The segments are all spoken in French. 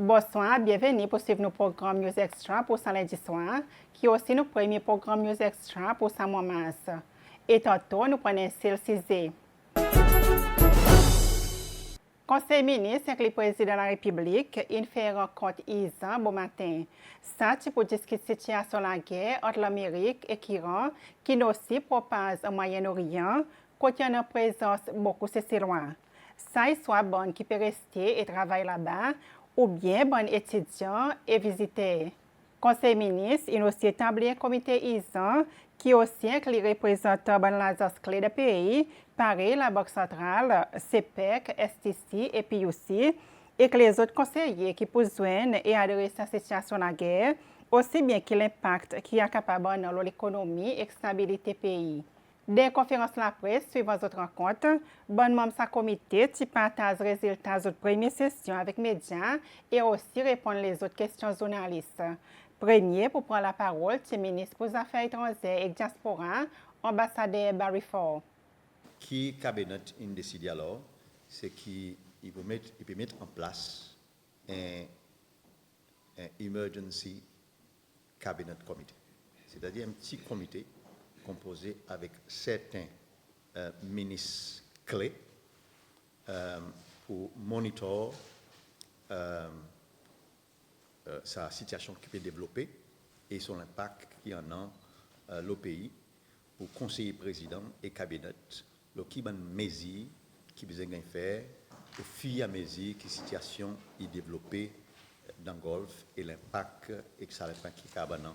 Bonsoir, bienvenue pour suivre nos programmes News Extra pour ce lundi soir, qui est aussi notre premier programme News Extra pour ce mois de mars. Et tantôt, nous prenons un Cizé. Conseil ministre avec le président de la République, il fait rencontre ISA bon matin. Ça, c'est pour discuter de la situation de la guerre entre l'Amérique et l'Iran, qui nous aussi propage au Moyen-Orient, côté en présence beaucoup de loin. Ça, soit bon qui peut rester et travailler là-bas, ou bien bon étudiant et visiter. Conseil ministre, il aussi établi un comité ISA qui aussi inclut les représentants de l'agence clé du pays, pareil la Banque centrale, CPEC, STC et PUC, et que les autres conseillers qui besoin et adresser à la situation de la guerre, aussi bien que l'impact qui est capable dans l'économie et la stabilité du pays. Des conférences la presse suivant votre rencontre, bon membre sa comité qui partage les résultats de la première session avec les médias et aussi répondre les autres questions journalistes. Premier pour prendre la parole, c'est le ministre des Affaires étrangères et diaspora, ambassadeur Barry Ford. Qui cabinet a décidé alors, c'est qu'il peut mettre en place un emergency cabinet committee, c'est-à-dire un petit comité composé avec certains ministres clés pour monitorer sa situation qui peut développer et son impact qui en a le pays pour conseiller président et cabinet le qui ban mesure qui besoin de faire au fur et à mesure que la situation est développée dans le Golfe et l'impact et que ça l'impact qui a dans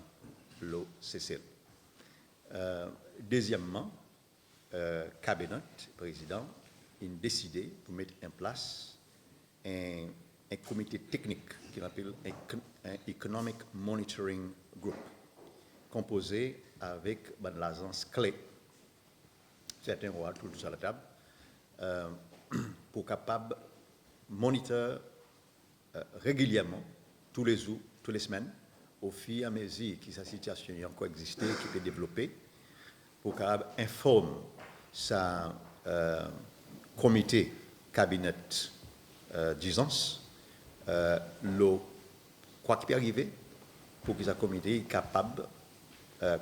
le CCL. Deuxièmement, cabinet président a décidé pour mettre en place un comité technique qui appelle un Economic Monitoring Group, composé avec l'agence clé, certains rois tout sur la table, pour capable monitorer régulièrement, tous les jours, toutes les semaines, au fur et à mesure que sa situation a encore existé, qui peut développer, pour capable informer sa comité cabinet d'urgence quoi qui peut arriver pour que ce comité soit capable,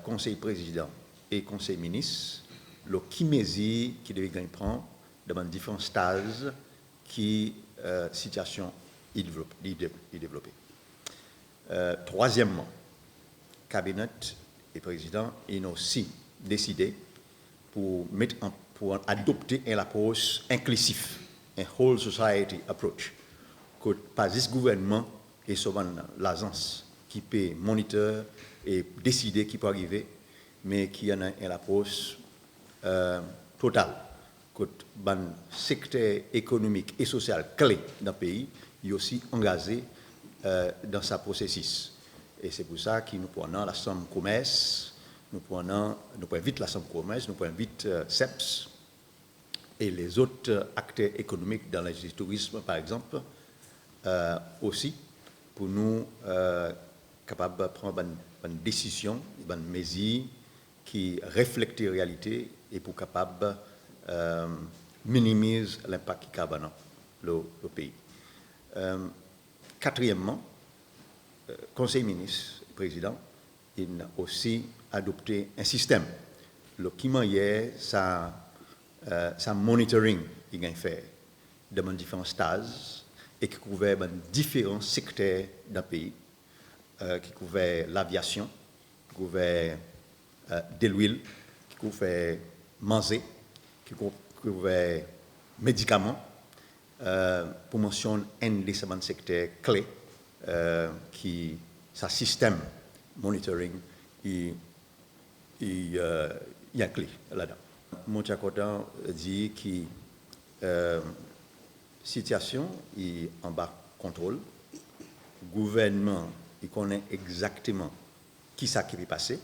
conseil président et conseil ministre, le qui mesure qui devait prendre dans différents stages qui situation est développée. Troisièmement, cabinet et président ont aussi décidé pour adopter une approche inclusive, un whole society approach, que pas juste le gouvernement et souvent l'agence qui peut monitorer et décider qui peut arriver, mais qui en a une approche totale, que le secteur économique et social clé dans le pays est aussi engagé dans ce processus. Et c'est pour ça que nous prenons la somme commerce, nous prenons vite la somme commerce, nous prenons vite CEPS et les autres acteurs économiques dans le tourisme, par exemple, aussi, pour nous capables de prendre une décision, une mesure qui reflète la réalité et pour capable minimiser l'impact qu'il y a dans le pays. Quatrièmement, Conseil ministre, président, il a aussi adopté un système. Le qui hier, ça monitoring il a fait dans différents stages et qui couvert différents secteurs d'un pays, qui couvert l'aviation, qui couvert de l'huile, qui couvert manger, qui couvert médicaments, pour mentionner un des secteurs clés qui sa système monitoring il inclut là-dedans. Mon content dit que situation est en bas contrôle, gouvernement il connaît exactement qui ça qui va passer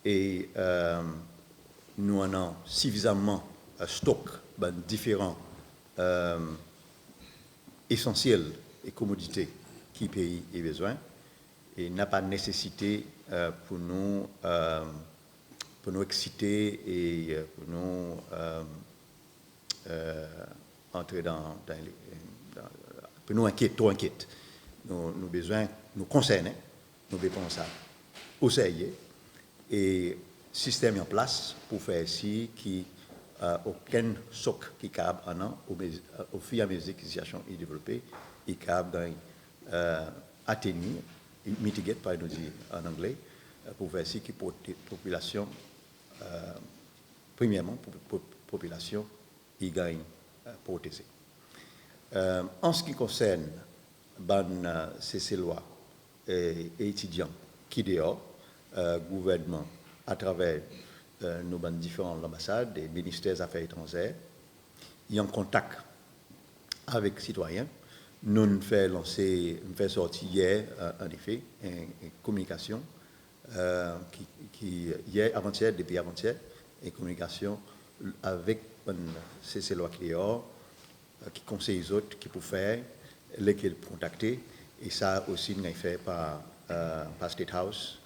et nous en avons suffisamment stock différents essentiels et commodités qui le pays a besoin et n'a pas de nécessité pour nous exciter et pour nous entrer pour nous inquiéter, trop inquiète. nous besoin, nous concernés, nous devons ça au sérieux et système en place pour faire ci qui aucun soc qui capable en an au fur et à mesure que la situation est développée et capable atténuer, mitiger, par nous dire en anglais, pour faire ci qui population premièrement pour population y gagne protégée. En ce qui concerne ces lois et étudiants qui dehors, gouvernement à travers nos différentes ambassades et ministères des Affaires étrangères, il y a en contact avec les citoyens. Nous nous faisons sortir hier, en effet, une communication qui hier, avant-hier, depuis avant-hier, une communication avec ces lois qui dehors, qui conseille les autres, qui peuvent faire, lesquels contacter, et ça aussi, nous avons fait par State House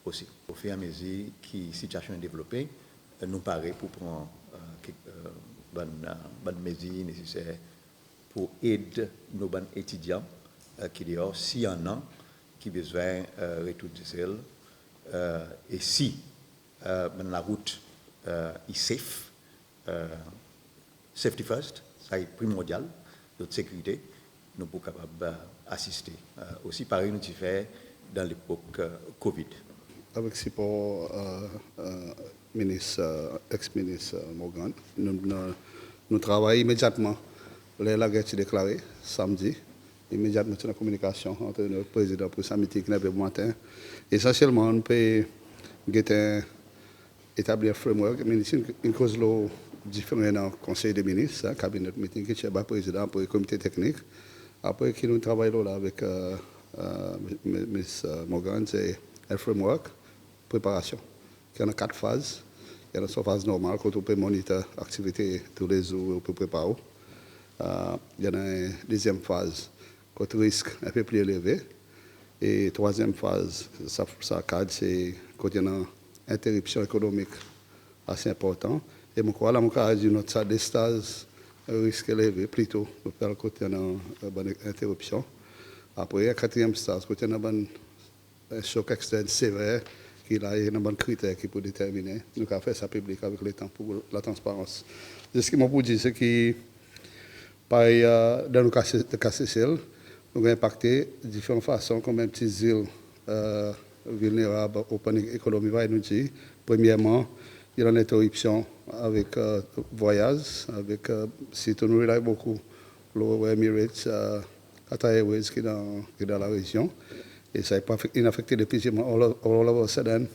aussi. Au fur et à mesure que la situation est développée, nous paraît pour prendre bonnes mesures nécessaires pour aider nos bons étudiants qui dehors, s'il y en a qui ont besoin de retourner chez eux, et si la route est safe, safety first, ça est primordial, notre sécurité, nous sommes capables d'assister. Aussi, pareil, nous avons fait dans l'époque Covid. Avec support ex-ministre Morgan, nous travaillons immédiatement. La guerre est déclarée samedi, immédiatement sur la communication entre le président pour sa meeting le matin. Essentiellement, on peut établir un framework, une cause différente dans le conseil des ministres, cabinet meeting qui est le président pour le comité technique. Après, qui nous travaillons là avec Ms. Morgan, c'est un framework, préparation. Il y a 4 phases. Il y a une phase normale, quand on peut monitorer l'activité tous les jours, on peut préparer. Il y a une deuxième phase, quand le risque est un peu plus élevé. Et troisième phase, ça cadre, c'est quand il y a une interruption économique assez importante. Et je crois que notre des stages risque élevé plutôt, quand il y a une interruption. Après, le quatrième stage, quand il y a un choc externe sévère, il y a un bon critère qui peut déterminer. Nous avons fait ça public avec le temps pour la transparence. Ce que je peux dire, c'est que dans le cas de KCCL, nous avons impacté de différentes façons, comme un petit île vulnérable au panique économique. Nous dit, premièrement, il y a une interruption avec voyage, avec si on regarde beaucoup, l'Emirates, Qatar Airways qui est dans la région. Et ça n'a affecté depuis all of a sudden,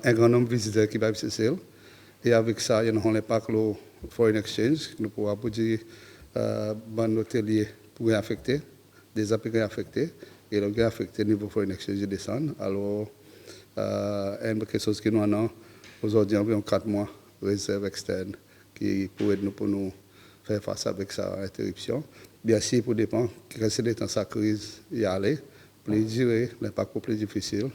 un grand nombre de visiteurs qui va à CCL. Et avec ça, il y a un impact le foreign exchange, nous pourrons dire bon hôtelier pourrait affecter, des appareils affectés, et le gars affecté niveau foreign exchange descend. Alors, quelque chose qui nous en a aujourd'hui environ 4 mois de réserve externe qui pourrait pour nous faire face avec sa interruption. Bien sûr, pour dépendre, rester dans sa crise, y aller. Plus durer, l'impact plus difficile.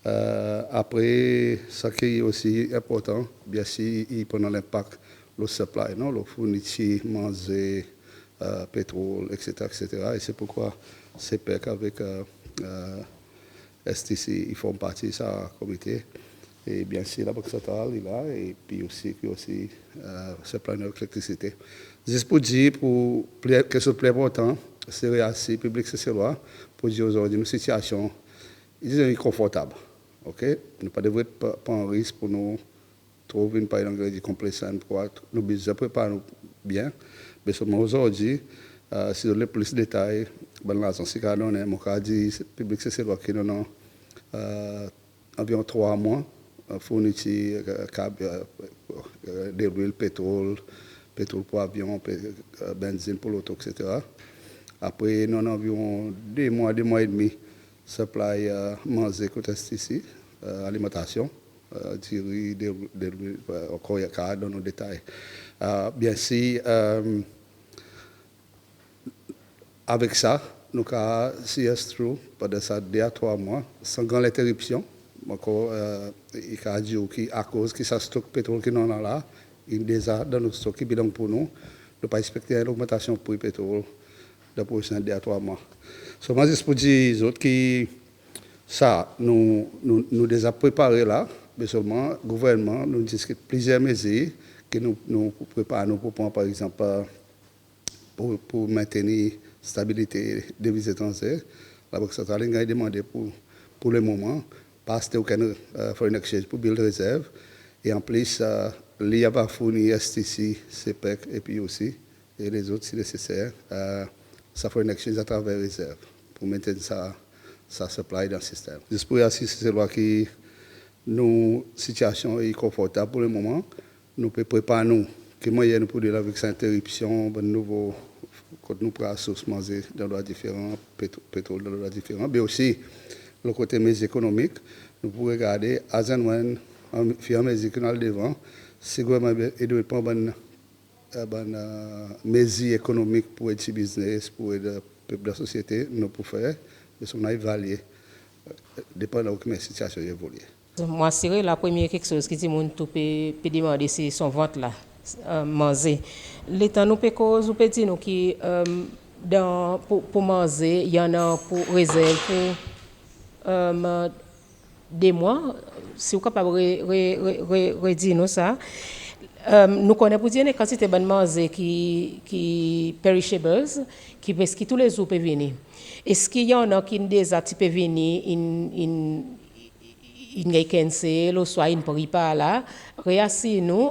Après, ce qui est aussi important, bien sûr, il prend l'impact, le supply, non? Le fourniture, manger, pétrole, etc., etc. Et c'est pourquoi CPEC avec STC, ils font partie de ce comité. Et bien sûr, la Banque centrale est là, et puis aussi supply d'électricité. Juste pour dire, pour quelque chose de plus important, c'est réassis public, c'est loi, pour dire aujourd'hui une situation inconfortable. Ok? Nous ne devons pas prendre un risque pour nous trouver une paille d'ingrédients complacents, pour nous besoin préparer bien. Mais seulement aujourd'hui, si vous avez plus de détails, ben là, c'est quand on est, mon cas dit, public, c'est loi qui nous a environ 3 mois, fourniture, d'huile, pétrole pour avion, benzine pour l'auto, etc. Après, nous avons environ 2 mois et demi, supply manger côté ici, alimentation, du riz, de l'huile, encore il y a dans nos détails. Bien sûr, avec ça, nous avons CS through pendant ça 2 à 3 mois, sans grande interruption. Encore, il y a dit qu'à cause de ça stock pétrole qui nous a là, il y a déjà dans nos stocks qui bidon pour nous, ne pas expecter une augmentation pour le pétrole les prochains 2 à 3 mois. Seulement, juste pour dire les autres qui, ça, nous déjà préparé là, mais seulement, le gouvernement nous discute plusieurs mesures que nous préparons pour prendre, par exemple, pour maintenir la stabilité des devises étrangères. La Banque centrale a demandé pour le moment, pas acheter aucun foreign exchange pour build réserve. Et en plus, l'IA va fournir STC, CPEC et puis aussi, et les autres si nécessaire, ça foreign exchange à travers réserve pour maintenir sa supply dans le système. Juste pour assister à ce qui nous situation est confortable pour le moment, nous pouvons préparer nous, que moyen nous pouvons avec cette interruption, de nouveau, quand nous prenons source manger dans les différents pétrole dans les différents, mais aussi le côté mesure économique, nous pouvons regarder à un fur mesure que nous allons devant, si le gouvernement doit prendre une mesure économique pour aider le business, pour aider le peuple de la société, nous pouvons faire, mais on a évalué, dépendant de comment la situation évolue. Moi, c'est la première quelque chose qui dit mon tout peut demander c'est son ventre là manger. L'état nous peut cause ou peut dire nous qui pour manger, il y en a pour réserve pour des mois. Si vous êtes capable de dire nous ça. Nous connaissons pour dire une quantité de manger qui perishables, qui tous les jours peuvent venir. Est-ce qu'il y en a qui déjà peuvent venir in cancel ou soit in pari pas là réassis nous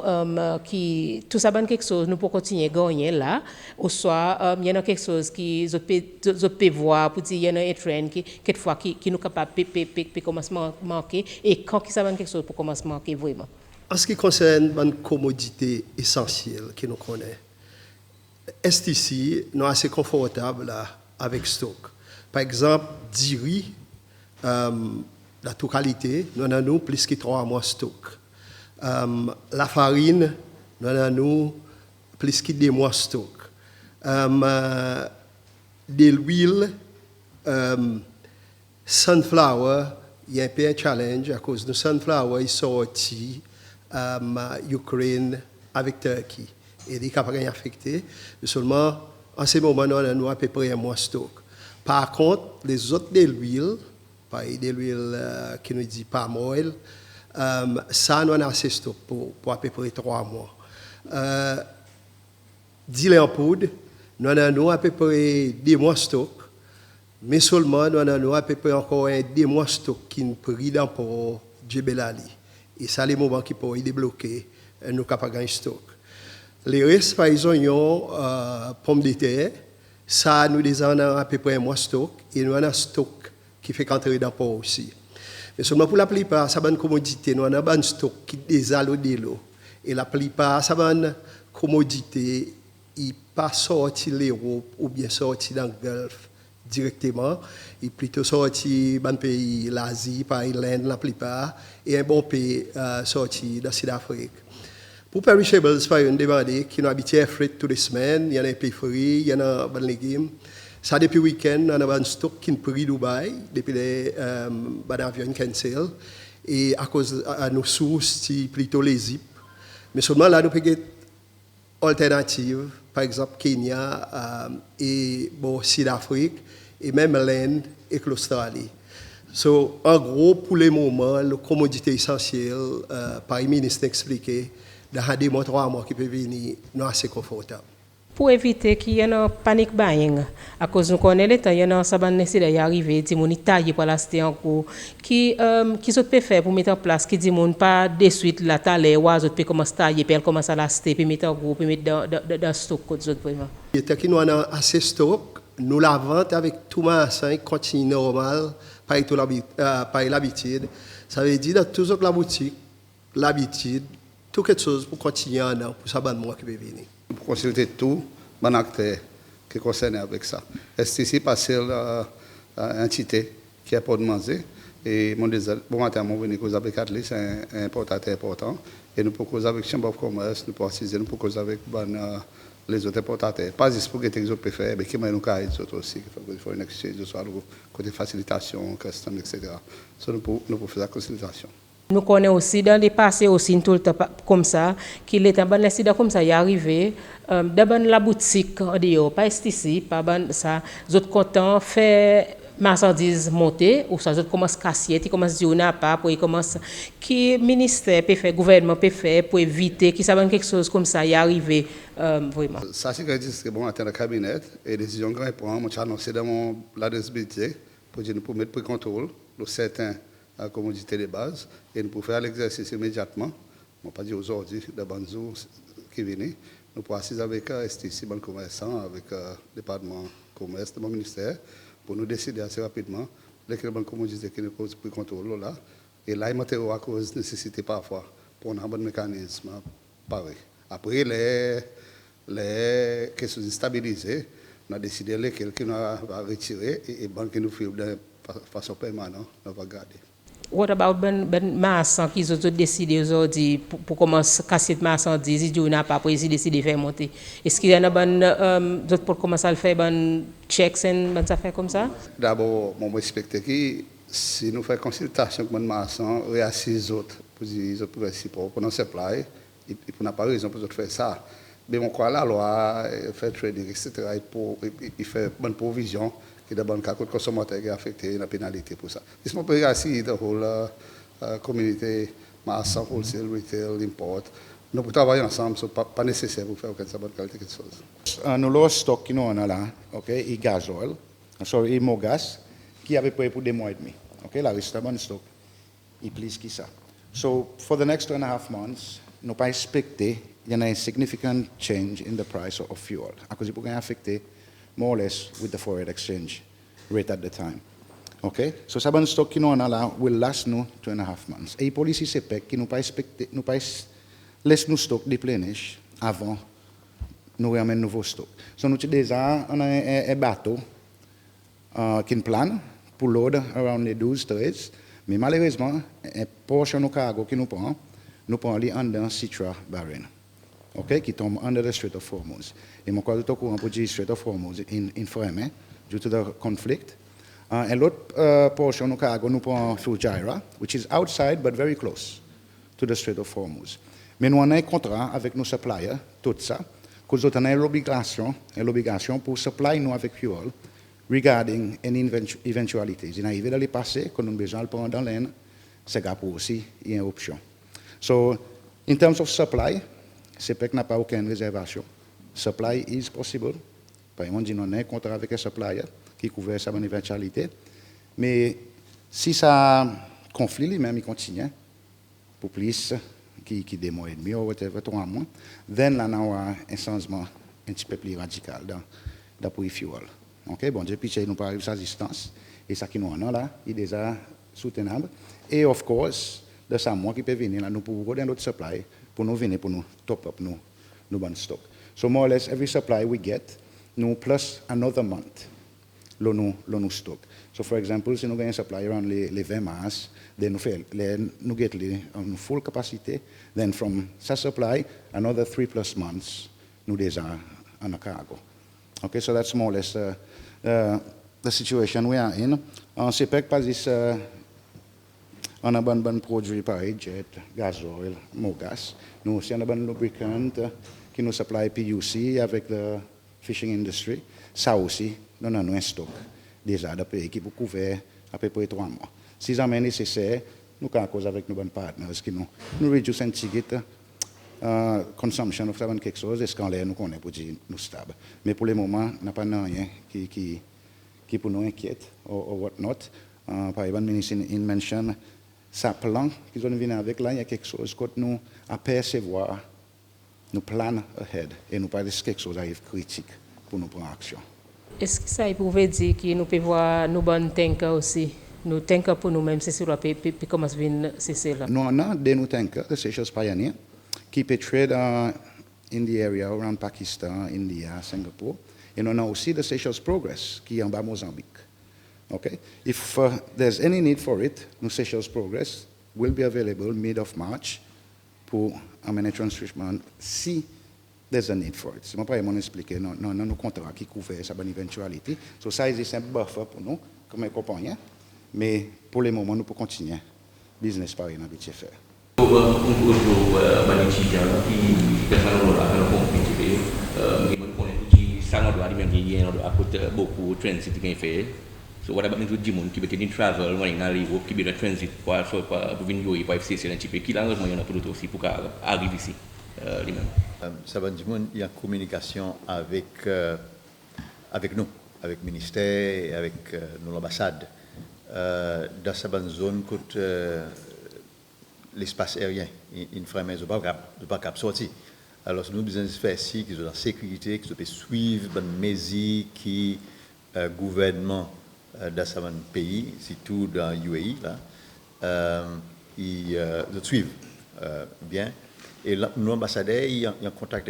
qui tout ça quelque chose nous pour continuer gagner là ou soit il y en a quelque chose qui je peux voir pour dire il y en a un trend qui quelquefois qui nous capable commencer manquer et quand qui ça quelque chose pour commencer manquer vraiment. En ce qui concerne une commodité essentielle que nous connaissons, STC nous assez confortable là avec stock. Par exemple, diri la totalité, nous avons plus que 3 mois de stock. La farine, nous avons plus que 2 mois de stock. De l'huile, sunflower, il y a un peu un challenge à cause de sunflower, il sorti Ukraine avec Turquie. Et il n'est pas affecté. Seulement, en ce moment, nous avons à peu près 1 mois de stock. Par contre, les autres de l'huile, de l'huile qui nous dit palm oil, ça nous a assez stock pour à peu près 3 mois. D'huile en poudre, nous avons à peu près 2 mois de stock, mais seulement nous avons à peu près encore 2 mois de stock qui nous pris dans pour Djebel Ali. Et ça, les moments qui peuvent débloquer, nous sommes capables de gagner stock. Les restes, par exemple, oignons, pommes de terre, ça nous avons à peu près 1 mois de stock, et nous avons un stock qui fait qu'entrer dans le port aussi. Mais seulement pour la plupart, ça va une commodité, nous avons un stock qui est déjà de l'eau. Et la plupart, ça va une commodité, il pas sorti l'Europe ou bien sorti dans le Golfe directement, il plutôt sorti dans le pays, l'Asie, par l'Inde, la plupart, et un bon pays sorti dans Sud-Afrique. Pour perishables, par exemple, demander qui nous habitués à frites toutes les semaines, il y en a un peu fruits, il y en a des légumes. Ça, depuis le week-end, on a un stock qui est pris Dubaï, depuis les avions cancel. Et à cause de nos sources, c'est plutôt les zip. Mais seulement là, nous avons des alternatives, par exemple Kenya et Sud-Afrique, et même l'Inde et l'Australie. So, en gros, pour le moment, la commodité essentielle, par le ministre expliqué, dans 2 mois, 3 mois qui peuvent venir, nous sommes assez confortables. Pour éviter qu'il y ait un panic buying, à cause nous connaissons les temps, il y a un sabbat nécessaire d'arriver, dit mon taille pour l'acheter en cours, qui se peut faire pour mettre en place, qui dit mon pas de suite la taille, ou autres peut commencer à tailler, puis elle commence à l'acheter, puis mettre en gros, puis mettre dans stock, vraiment. Et tant que nous avons assez stock, nous la vente avec tout magasin continue normal, par l'habitude. Ça veut dire dans toute la boutique, l'habitude, tout quelque chose pour continuer en an, pour ça, bon mois qui peut venir. Pour consulter tout, bon acteur qui est concerné avec ça. STC passe l'entité qui a pas de manger. Et bon matin, mon venu cause avec Atlas, c'est un importateur important. Et nous pouvons causer avec Chamber of Commerce, nous pouvons assister, nous pouvons causer avec les autres importateurs. Pas juste pour que les autres peuvent faire, mais qui nous carré les autres aussi, qu'il faut une exchange, soit côté facilitation, custom, etc. So, nous pouvons faire la consultation. Nous connaissons aussi dans les passés aussi tout le temps comme ça, qu'il est un bon incident comme ça, il est arrivé, dans la boutique, on dit, pas ici, pas ban ça, les autres contents fait marchandises monter, ou ça, les autres commencent à casser, ils commencent à dire, on n'a pas, pour ils commencent, qui ministère peut faire, gouvernement peut faire, pour éviter, qui savent quelque chose comme ça, y arriver, vraiment. Ça, c'est que bon, atteint le cabinet, et décision que je prends, je annoncé dans l'adresse budget, pour mettre pour contrôle, le certain commodité de base, et nous pouvons faire l'exercice immédiatement, on pas dire aujourd'hui, de Banzou qui vient, nous pouvons assister avec STC, bon commerçant, avec le département commerce de mon ministère, pour nous décider assez rapidement, lesquelles bonnes commodités qui nous posent pour contrôle là, et là, il y a à cause de nécessité parfois, pour un bon mécanisme pareil. Après, les questions stabilisées, on a décidé lesquelles qui nous va retirer et banques qui nous font de façon permanente, on va garder. What about ben marchands qui ont décidé aujourd'hui pour commencer à casser de marchandises, ils disent n'a pas pour essayer décider de faire monter. Est-ce qu'il y en a d'autres pour commencer à le faire ben checks et ben ça fait comme ça? D'abord, moi respecte que si nous faisons consultation avec les marchands, réassis les autres pour dire les autres principaux pour nous supply, et pour n'a pas raison pour faire ça. Mais on croit la loi, faire trading, etc. Il fait bonne provision. qui est bon cas de consommateur qui est affecté la pénalité pour ça. This is really the whole community, marchand, wholesale, retail, import. Nous pouvons travailler ensemble, ce n'est pas nécessaire pour faire aucune bonne qualité de chose. Nous avons stock qui nous on a là, ok, et gasoil, sorry, et mogas, qui avait payé pour 2 mois et demi. Ok, là, reste un bon stock. Et plus que ça. So, for the next 2.5 months, nous pas expecter il y a un significant change in the price of fuel. À cause il peut affecter more or less with the foreign exchange rate at the time. Okay? So, ça bon stock qui nous on a là will last nous 2.5 months. Et les policiers CPEC qui nous pas expecter, nous pas laisse nous stock déplenish avant nous ramène nouveau stock. So, nous déjà on a un bateau qui plan pour load around les 12-13, mais malheureusement, un portion de cargo qui nous prend les under Citra Bahrain. Okay, qui tombe under the Strait of Hormuz. Et mon corps est au courant pour dire Strait of Hormuz in Ferme, due to the conflict. And l'autre portion du cargo nous prend through Jaira, which is outside but very close to the Strait of Hormuz. Mais nous avons un contrat avec nos suppliers, tout ça, que nous avons l'obligation pour supply nous avec fuel regarding any eventualities. Il arrive dans le passé, que nous avons besoin de prendre dans l'aine, c'est pour aussi une option. So, in terms of supply, CPEC n'a pas aucune réservation. Supply is possible. Par exemple, nous avons un contrat avec un supplier qui couvre sa bonne éventualité. Mais si ça conflit, lui-même, il continue pour plus qui 2 mois et demi ou whatever, 3 mois, then là, on a un changement un petit peu plus radical dans le fuel. OK? Bon, depuis que nous parlons de sa distance, et ça qui nous en a là, il est déjà soutenable. Et, of course, de ça, moi qui peut venir là, nous pouvons donner notre supply pour nous venir, pour nous top up nos bon stock. So more or less, every supply we get, nous plus another month, nous stock. So for example, si nous avons un supply around les 20 mars, then nous get en full capacité, then from sa supply, another 3+ months, nous déjà en a cargo. Okay, so that's more or less the situation we are in. CPEC pas this, on a bon produit pareil, jet, gasoil, mogas. Nous aussi on a bon lubricant qui nous supply PUC avec le fishing industry. Ça aussi, nous avons un stock déjà de pays qui peut couvrir à peu près 3 mois. Si jamais nécessaire, nous avons cause avec nos bons partenaires qui nous réduisent un petit peu consumption of quelque chose, est-ce qu'on nous connaît pour dire nous stable. Mais pour le moment, n'a pas rien qui pour nous inquiète ou what not. Par exemple, le ministre mentionne sa plan qu'ils ont venu avec là, il y a quelque chose que nous à percevoir, nous planons ahead et nous pas laisser quelque chose arrive critique pour nous prendre action. Est-ce que ça pouvait dire que nous pouvons voir nos bonnes tankers aussi? Nous tankers pour nous-mêmes, c'est sur la paix, puis comment ça vient c'est là? Nous avons des tankers, the Seychelles Pioneer, qui peut trade in the area around Pakistan, India, Singapore. Et nous avons aussi the Seychelles Progress, qui est en bas Mozambique. Okay? If there's any need for it, the Seychelles Progress will be available mid of March pour amener transshipment si there's a need for it. C'est pas vraiment expliquer, non, nos contrats qui couvrent sa bonne éventualité. So ça, c'est un buffer pour nous, comme un compagnon. Mais pour le moment, nous pouvons continuer business par une habitude faire. Pour les étudiants qui sont compétitifs, ça n'a pas été beaucoup de transit qui fait. So what about les gens qui veulent travel, qui aller qui veulent transit pour venir pour FCC un petit peu, qui là il y a pour aussi pour arriver ici. Ça va dire il y a communication avec nous, avec le ministère et avec nos ambassades. Dans cette zone, l'espace aérien, il ne pas capable sortir. Alors, nous besoin de faire ici, qui sont en sécurité, qui peuvent suivre les mesures qui gouvernement dans ce pays, surtout dans l'UAE, là, ils suivent bien. Et nos ambassadeurs, ils sont en contact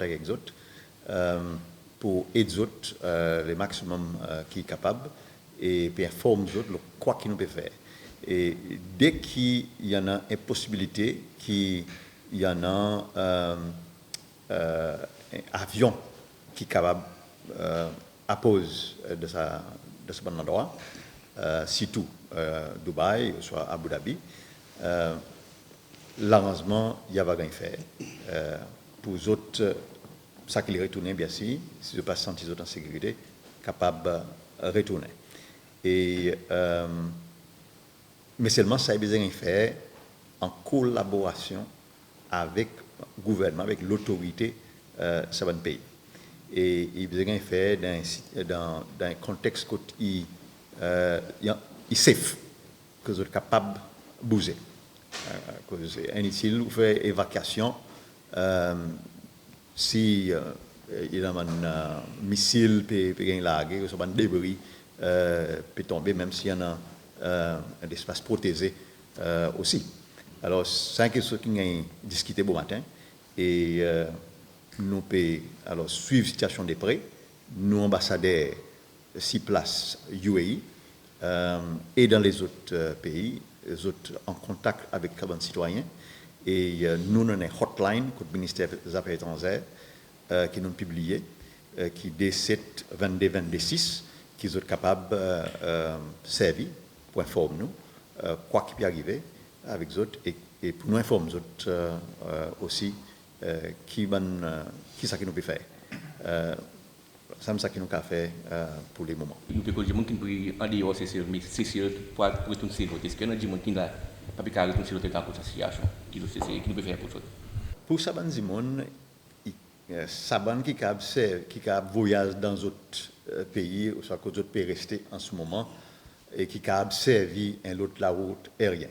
avec les autres pour aider les autres le maximum qui est capable et puis informer les autres quoi qu'ils nous peuvent faire. Et dès qu'il y en a une possibilité, qu'il y en a un avion qui est capable à pause de ce bon endroit, surtout Dubaï, soit Abu Dhabi, l'arrangement, il y a pas rien faire. Pour les autres, ça qui les retourner, bien sûr, si je passe sentir les autres en sécurité, capable de retourner. Et, mais seulement ça, il y a besoin de faire en collaboration avec le gouvernement, avec l'autorité de ce pays. Et il y a besoin de faire dans un contexte où il est safe, que vous êtes capable de bouger. C'est inutile de faire évacuation si il y a un missile qui est largué, ou un débris peut tomber, même s'il y en a un espace protégé aussi. Alors, c'est quelque chose qu'on a discuté bon matin et nous pouvons suivre la situation de près. Nous, ambassadeurs, 6 places UAE et dans les autres pays, les autres en contact avec les citoyens. Et nous avons une hotline du ministère des Affaires étrangères qui nous publié, qui est 7 22 26, qui sont capables de servir pour informer nous quoi qui peut arriver avec les autres et pour nous informer les autres aussi qui ça qui nous peut faire. C'est ça qui nous a fait pour les moments. Nous avons des gens qui peuvent aller au CCL, mais CCL pour retourner sur l'autre. Est-ce qu'il y a des gens qui ne peuvent pas retourner sur l'autre dans cette situation qui nous peut faire pour ça? Pour ça, des gens Saban qui a voyagé dans d'autres pays, ou soit que d'autres pays restés en ce moment, et qui a servi la route aérienne.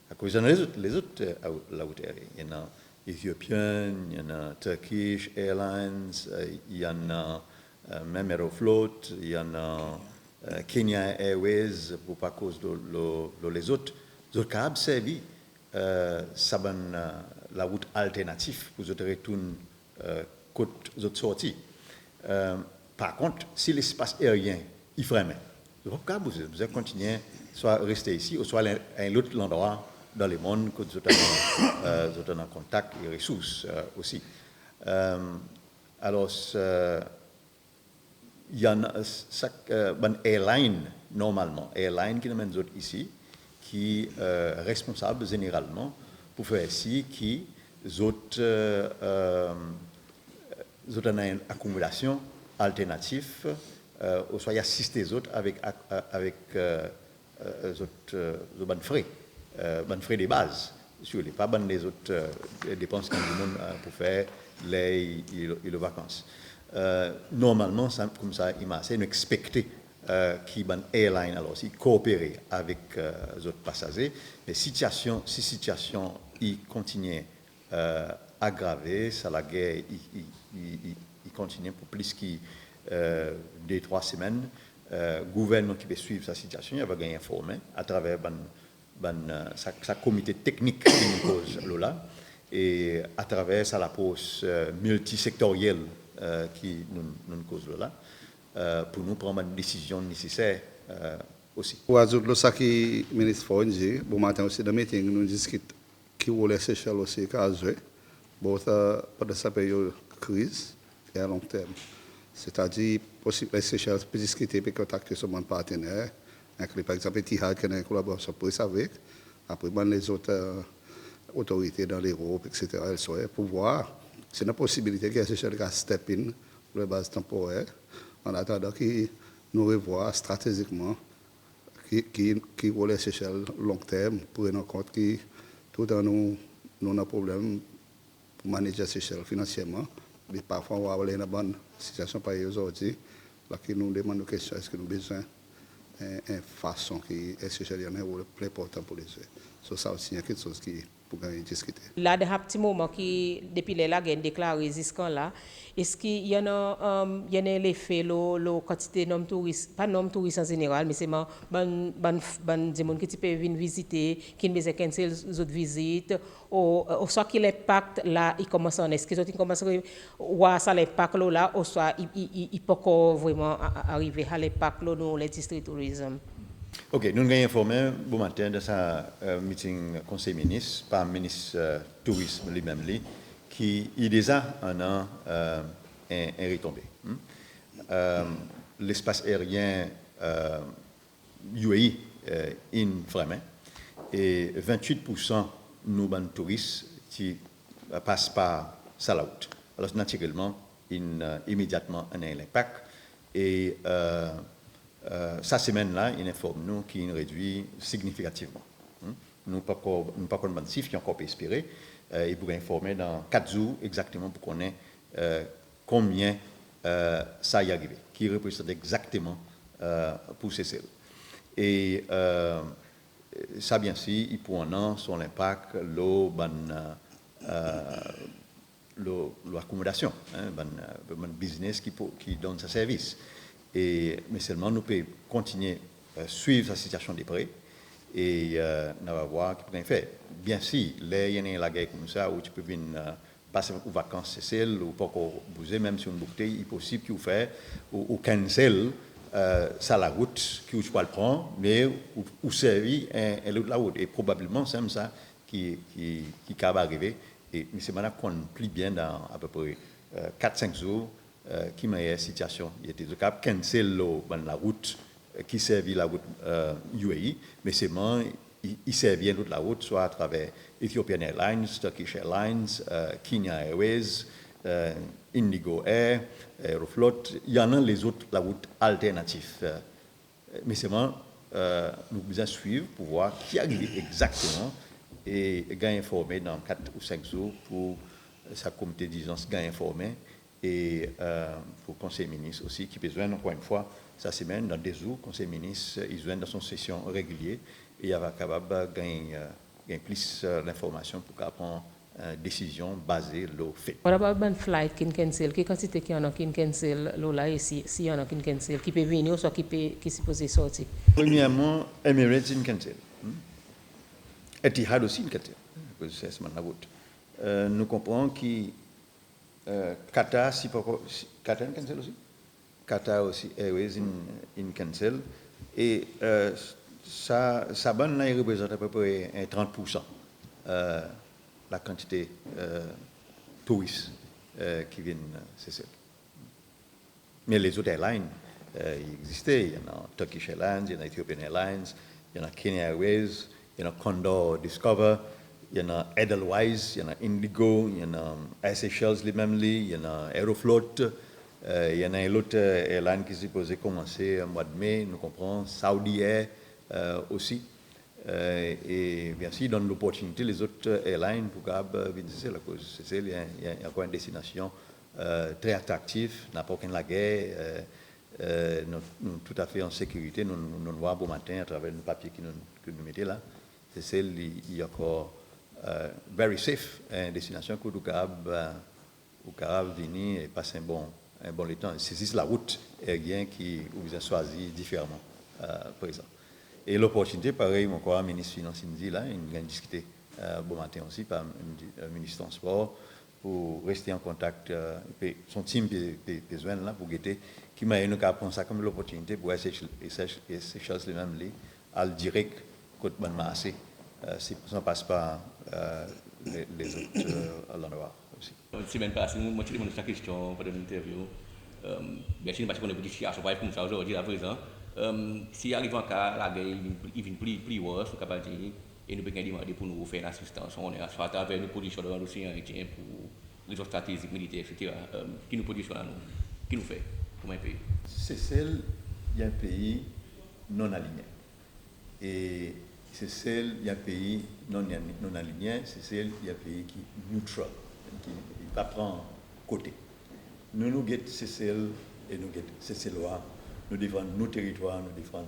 À cause de les autres la route aérienne. Il y en a Ethiopian, il y en a Turkish Airlines, il y en a même Aeroflot, il y en a Kenya Airways, pour pas cause de les autres. Les autres qui ont servi Saban la route alternative pour les autres retourner côte autres sorties. Par contre, si l'espace aérien est fermé, vous allez continuer soit rester ici ou soit à un autre endroit dans le monde que vous êtes en contact et ressources aussi. Alors, il y a une airline, normalement, airline qui nous mène ici, qui est responsable généralement pour faire ici, qui autres une accumulation alternative, ou soit assister les autres avec les autres frais de base, sur les pas les autres dépenses qu'on demande pour faire les vacances. Normalement, comme ça, il m'a assez expecté qui ban airline alors aussi coopérer avec les autres passagers, mais si situation il continue aggravé, ça la guerre il continue pour plus que 2-3 semaines. Gouvernement qui peut suivre sa situation, il va gagner informé à travers sa comité technique qui nous pose là et à travers sa la pose multisectorielle qui nous cause là pour nous prendre une décision nécessaire aussi. Pour ajouter ça qui ministre Fonji, bon matin aussi dans le meeting nous discutons qui voulait les Seychelles aussi qu'à jouer, bon pendant cette période de crise et à long terme. C'est-à-dire possible les Seychelles peut discuter et contacter sur mon partenaire, par exemple Etihad qui a une collaboration pour avec, après les autres autorités dans l'Europe, etc., elles sont pour voir. C'est une possibilité que Seychelles a step in sur la base temporaire, en attendant qu'ils nous revoient stratégiquement qui roule les Seychelles long terme, pour prendre en compte que tout en nous avons un problème pour manager Seychelles financièrement. Mais parfois, on va avoir une bonne situation par aujourd'hui. Là, qui nous demande une question, est-ce que nous avons besoin d'une façon qui est Seychelles un rôle plus important pour les jeux. Ça aussi, il y a quelque chose qui pour discuter. Là, il y a un petit moment qui, depuis les là, il y a déclaré risquant là. Est-ce qu'il y a l'effet, la quantité de touristes, pas de touristes en général, mais c'est des gens qui peuvent venir visiter, qui ne besoin de canceller les autres visites, ou soit que l'impact là, il commence en est-ce qu'ils commencent à voir ça l'impact là, ou soit il peut vraiment arriver à l'impact là dans les districts tourisme. Ok, nous avons informé bon matin de sa meeting conseil ministre par le ministre tourisme lui-même qui il déjà un an est retombé. L'espace aérien UAE in vraiment et 28% nous ban touristes qui passent par Salaout. Alors naturellement immédiatement un impact et cette semaine-là, il informe nous qu'il réduit significativement. Nous pas encore de chiffre qui encore pas espéré. Il pourrait informer dans 4 jours exactement pour qu'on ait combien ça y est arrivé, qui représente exactement pour ces cellules. Et ça, bien sûr, il peut en avoir son impact, l'accommodation, le business qui donne ce service. Mais seulement nous pouvons continuer à suivre la situation des prêts et nous allons voir ce qu'on peut faire. Bien sûr, là, il y a la guerre comme ça où tu peux venir passer aux vacances, c'est celle, ou pas bouger, même si on boucle, il est possible qu'il fait ou cancel ça la route que tu peux le prendre, mais ou servir la route. Et probablement, c'est ça qui va arriver. Mais c'est maintenant qu'on plie bien dans à peu près 4-5 jours. Qui m'a eu situation, il était capable de cancel la route qui servit la route UAE, mais c'est moi, il servit la route soit à travers Ethiopian Airlines, Turkish Airlines, Kenya Airways, Indigo Air, Aeroflot, il y en a les autres la route alternative. Mais c'est moi, nous devons suivre pour voir qui arrive exactement et gagner informé dans 4 ou 5 jours pour sa comité d'urgence gagner informé. Et pour le Conseil ministre aussi, qui besoin, encore une fois, cette semaine, dans 2 jours, le Conseil ministre, il besoin dans son session régulière et il va capable de gagner plus d'informations pour prendre une décision basée sur le fait. What about une flight qui cancel? Quelle quantité qui en a qui cancel là et si y en a qui cancel, qui peut venir ou soit qui supposé sortir? Premièrement, Emirates in cancel. Etihad aussi in cancel, parce que c'est la route. Nous comprenons que Qatar, Qatar cancel aussi. Qatar aussi Airways in cancel. Et ça représente à peu près 30% la quantité touristes qui viennent cesser. Mais les autres airlines, ils existaient. Il y en a Turkish Airlines, il y en a Ethiopian Airlines, il y en a Kenya Airways, il y en a Condor Discover, il y en a Edelweiss, il y en a Indigo, il y en a Air Seychelles lui-même, il y en a Aeroflot, il y en a une autre airline qui est supposée commencer au mois de mai, nous comprenons, Saudi Air aussi. Et bien sûr, donne l'opportunité les autres airlines pour visiter la cause. Il y a encore une destination très attractive, n'importe quelle la guerre, nous tout à fait en sécurité, nous voyons bon matin à travers le papier que nous mettons là. C'est celle il y a encore very safe, une destination que nous pouvons venir et passer un bon temps. C'est la route aérienne qui vous a choisi différemment présent. Et l'opportunité, pareil, mon collègue ministre des Finances dit là, il a discuté bon matin aussi par le ministre des Transports pour rester en contact. Son team a besoin là pour guetter, qui m'a eu prendre ça comme l'opportunité pour essayer ces choses les mêmes à le direct côté bonne masse. Si ça passe par les autres à l'endroit aussi. Semaine passée, moi je demandé cette question pendant l'interview. Bien sûr, parce qu'on est petit chien, ça va être comme ça aujourd'hui à présent. Si arrive en cas, la guerre, il vient plus worse, capable de dire, et nous pouvons demander pour nous faire une assistance. On est soit à travers nos positions dans l'océan Indien pour les stratégiques militaires, etc. Qui nous positionnent à nous, qui nous fait comme un pays. Seychelles, il y a un pays non aligné. Et Seychelles, il y a un pays non aligné. Seychelles, il y a un pays qui est neutral, qui ne va pas prendre côté. Nous guettons Seychelles et nous guettons Seychellois, nous défendons nos territoires, nous défendons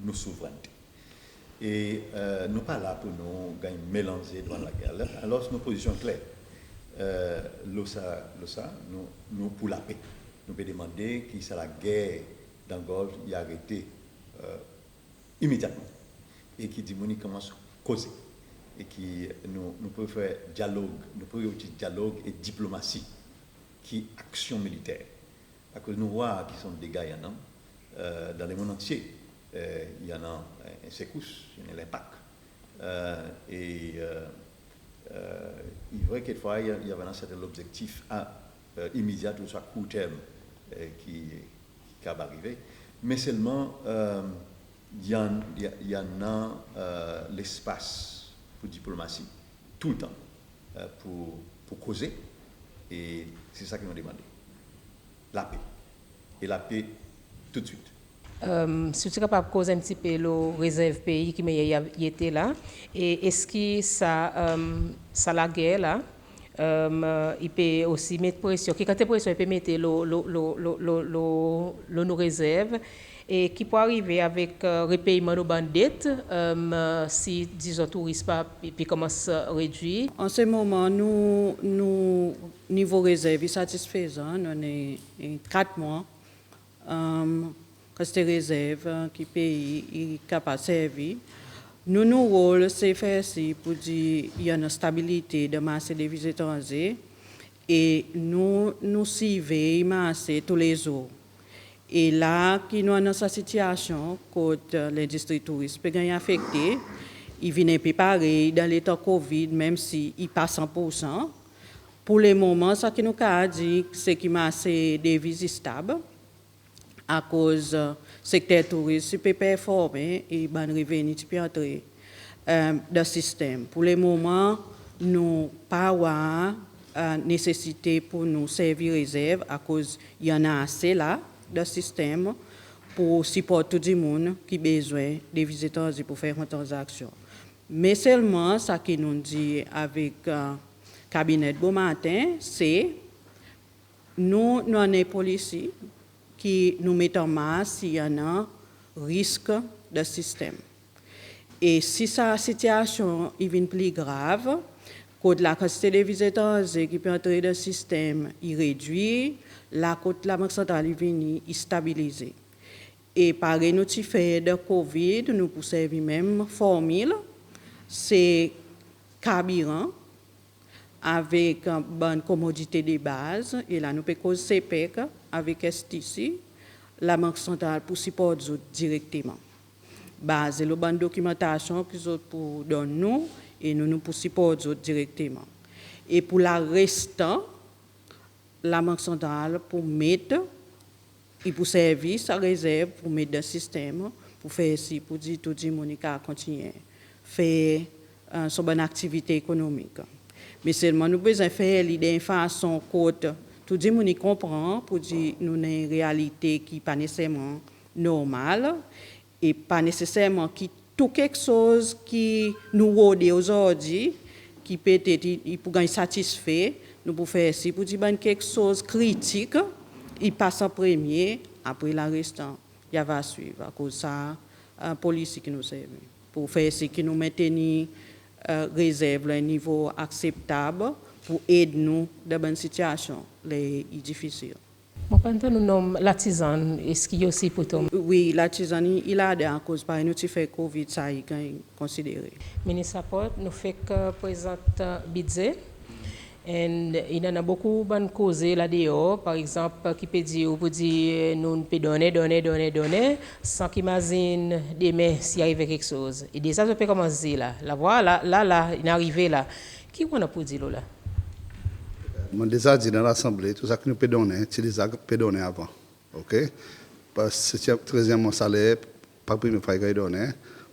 nos souverainetés. Et nous pas là pour nous gagner mélanger dans la guerre. Alors, nos positions claires. L'OSA, nous pour la paix. Nous pouvons demander qui c'est la guerre dans le Golfe, il a arrêté immédiatement. Et qui dit qu'on commence à causer. Et qui nous pouvons faire dialogue, nous pouvons utiliser dialogue et diplomatie, qui est action militaire. Parce que nous voyons qui sont des dégâts, dans le monde entier. Il y en a un secousse, il y en a l'impact. Il est vrai que quelquefois, il y avait un certain objectif immédiat ou soit court terme qui va arriver. Mais seulement, il y en a l'espace pour diplomatie, tout le temps, pour causer. Et c'est ça qu'ils m'ont demandé. La paix. Et la paix tout de suite. Si tu es capable de causer un petit peu le réserve pays qui était là, et est-ce que ça la guerre là, il peut aussi mettre pression, qui quand il pression, il peut mettre nos réserves, et qui peut arriver avec repayement de bandettes si, disons, touristes puis commence à réduire. En ce moment, nous niveau réserve est satisfaisant, nous avons 4 mois. Rester réserve qui pays est capable de servir. Notre rôle, c'est faire ci pour dire qu'il y a une stabilité de marché des devises étrangères et nous suivons marché tous les jours. Et là, qui nous dans cette situation, quand l'industrie touriste peut être affectée, il vient préparer dans l'état Covid, même s'il si pas 100%. Pour le moment, ce qui nous a dit, c'est qu'il y a marché des devises stables. À cause du secteur touristique, peut performer et ban revenu peut entrer dans le système. Pour le moment, nous n'avons pas nécessité pour nous servir réserve à cause qu'il y en a assez là dans le système pour supporter tout le monde qui a besoin de devises étrangères pour faire une transaction. Mais seulement, ce qui nous dit avec le cabinet de bon matin, c'est nous avons des policiers qui nous mettent en masse s'il y a un risque de système. Et si sa situation est plus grave, quand la quantité de devises étrangères qui peut entrer dans le système est réduite, la Banque centrale est venue stabiliser. Et par une autre fait de Covid, nous pouvons servir même formule, c'est carburant avec une bonne commodité de base. Et là, nous pouvons causer CPEC avec STC, la Banque centrale pour supporter directement. Basé sur la bonne documentation que nous pour donner nous et nous pour supporter directement. Et pour la restant, la Banque centrale pour mettre et pour servir sa réserve pour mettre dans le système pour faire ici pour dire tout le monde qui continue faire son bonne activité économique. Mais seulement nous besoin faire d'une façon courte. Tout le monde comprend pour dire nous avons une réalité qui n'est pas nécessairement normale et pas nécessairement qui tout quelque chose qui nous rôde aujourd'hui, qui peut être satisfait, nous pouvons faire ici pour dire quelque chose de critique, il passe en premier, après la restant, il va suivre. À cause de ça, la police qui nous sert. Pour faire ce qui nous maintenir réserve à un niveau acceptable pour aider nous dans une situation difficile. Bon, quand nous nommons la tisane, est-ce qu'il y a aussi pour toi? Oui, la tisane, il a à cause par nous fait Covid, ça est considéré. Ministre Laporte, nous faisons que présente budget. Et il y en a beaucoup de causes là-dedans, par exemple, qui peut dire, nous pouvons donner, sans qu'imagine demain s'il arrive quelque chose. Et déjà, je peux commencer là. La voilà, là, il est arrivé là. Qui on a pour dire là? Je déjà dit dans l'Assemblée, tout ça que nous pouvons donner, c'est des actes que nous pouvons donner avant. OK? Parce que le 13e mois salaire, pas pour nous faire donner.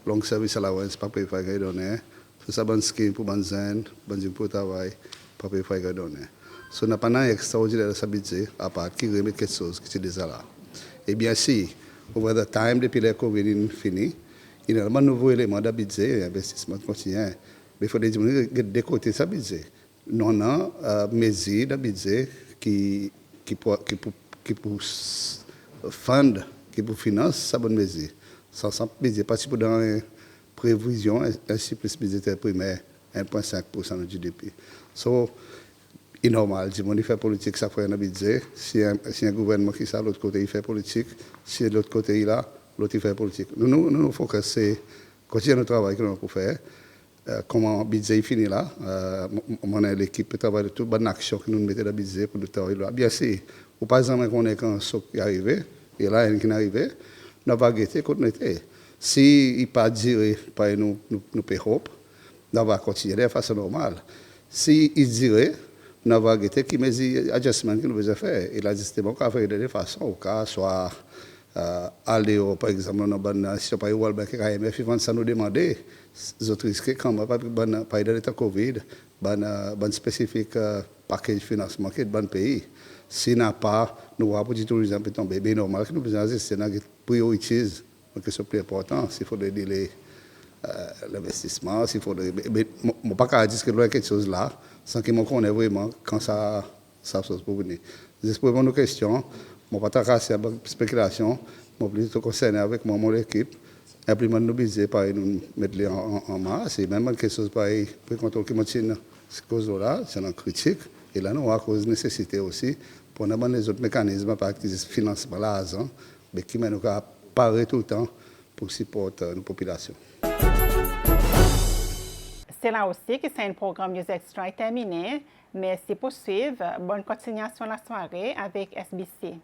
Long service allowance, pas pour nous faire donner. C'est ça, bonne scheme pour bonne zen, bonne pour travail, pour payer pour donner. So, n'a pas un extraordinaire de sa budget, à part qui remet quelque chose qui est déjà là. Et bien si, over the time, depuis le Covid fini, il y a un nouveau élément de budget, investissement continu, mais il faut de côté sa budget. Non, mesures de budget qui fund, qui pour finance, ça bonne mesure. Sans budget, parce que dans une prévision, un surplus budgétaire primaire, 1,5% du GDP. So, c'est normal, si on fait politique, ça fait un budget. Si un gouvernement qui ça, l'autre côté, il fait politique. Si l'autre côté, il a, l'autre, il fait politique. Nous focuser, continuer le travail que nous avons fait. Comment le budget est fini là. On a l'équipe qui travaille de toute bonne action que nous mettons dans le budget pour le travail là. Bien sûr, ou pas exemple qu'on est quand ce qui est arrivé, et là, il qui est arrivé, nous avons guetté quand nous étions. Si il n'est pas diré par nous payons, nous allons continuer de façon normale. Si il dirait, nous avons guetté qui mesure adjustment que nous devons faire. Et là, justement, qu'on fait de deux façons. Au cas, soit aller, par exemple, si on pas eu World Bank et KMF, ils vont ça nous demander, les autres risques, quand on pas de l'état Covid, ban spécifique package financement qui est bon pays. Si n'a pas, nous avons pour tourisme peut tomber. Bien normal que nous devons assister à priorités, que c'est plus important. S'il faut délai l'investissement, s'il faut. Mais je ne peux pas dire que il y a quelque chose là, sans que je connaisse vraiment quand ça se pour venir. Juste pour répondre aux questions, je ne vais pas casser la spéculation, je suis plutôt concerné avec mon équipe. Implément nos budgets, nous mettre en masse, et même quelque chose pareil, pour contrôler qui maintient cette cause-là, c'est une critique. Et là, nous avons cause de nécessité aussi, pour nous les autres mécanismes, par exemple, financement là, mais qui nous apparaît tout le temps pour supporter nos populations. C'est là aussi que c'est un programme News Extra est terminé. Merci pour suivre. Bonne continuation la soirée avec SBC.